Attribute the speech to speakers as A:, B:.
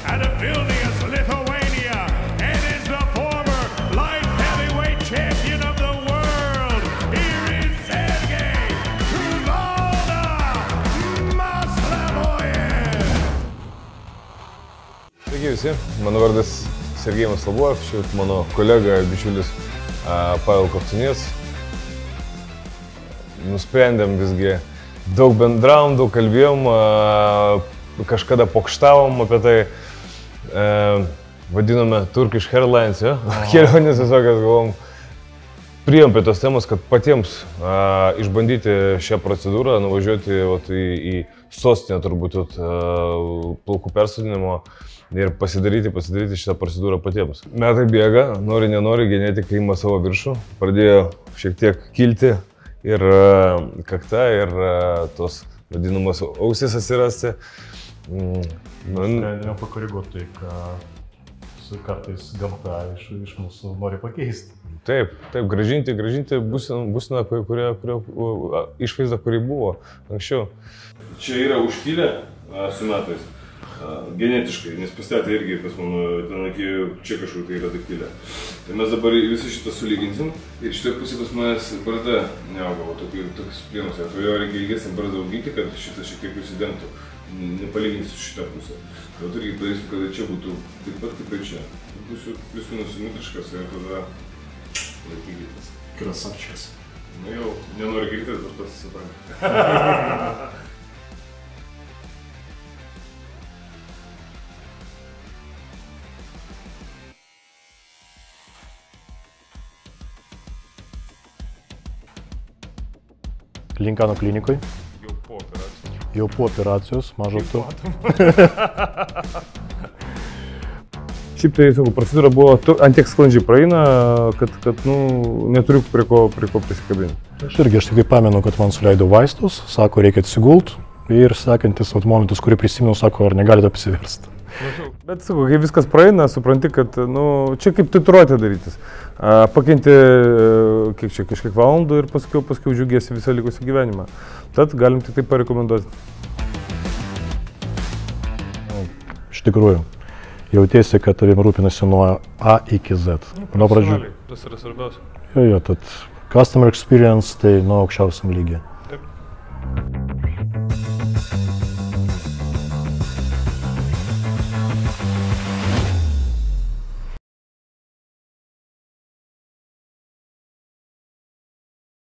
A: out of Vilnius, Lithuania, and is the former light heavyweight champion of the world. Here is Sergey Tuvalda Maslavojev.
B: Sveiki visi, mano vardas Sergej Maslavojev, šit mano kolega, bičiulis Pavel Kovtunec. Nusprendėm visgi, daug bendravom, daug kalbėjom, kažkada pokštavom apie tai, vadiname Turkish Airlines, ja? Kelionės visokias galvom. Priėjom prie tos temos, kad patiems išbandyti šią procedūrą, nuvažiuoti į sostinę turbūt plaukų persodinimo ir pasidaryti šitą procedūrą patiems. Metai bėga, nori nenori, genetika ima savo viršų, pradėjo šiek tiek kilti ir kakta, ir tos vadinamos ausys atsirasti.
C: Nusprendėme pakoreguoti tai, ką kartais gamta iš mūsų nori pakeisti.
B: Taip, grąžinti būseną, išvaizdą, kuri buvo anksčiau. Čia yra užpylę su metais, genetiškai, nes pastatė irgi pas mano, čia kažkur tai yra daktilė. Tai mes dabar visą šitą sulyginsim ir šitoje pusėje pas manęs barzda neauga, tokius plėnus. Tai jo reikia ilgesnį barzdą auginti, kad šitas šiek tiek prisidentų, nepalyginti su šitą pusę. Tai irgi padarysim, kad čia būtų taip pat kaip ir čia. Būsiu plius minus simetriškas ir tada laikykitės.
C: Krasavčikas.
B: Nu jau, nenori girdėti, bet pats supranta.
C: Linkano klinikoj.
B: Jau po operacijos.
C: Jau po operacijos, mažo to.
B: Šiaip tai, sakau, procedūra buvo antiek sklandžiai praeina, kad neturiu prie ko prisikabinti.
C: Aš tik pamenu, kad man suleido vaistus, sako, reikia atsigult ir sekantis momentus, kurį prisimenu, sako, ar negalite apsiversti.
B: Bet, sakau, kai viskas praeina, supranti, kad, čia kaip tatuiruotė darytis. Pakenti kažkiek valandų ir paskiau džiugiesi visą likusį gyvenimą. Tad galim tik tai parekomenduoti.
C: Iš tikrųjų, jautiesi, kad tavim rūpinasi nuo A iki Z. Nuo pradžių.
B: Tas yra svarbiausia.
C: Jo, tad customer experience tai nuo aukščiausiam lygiai.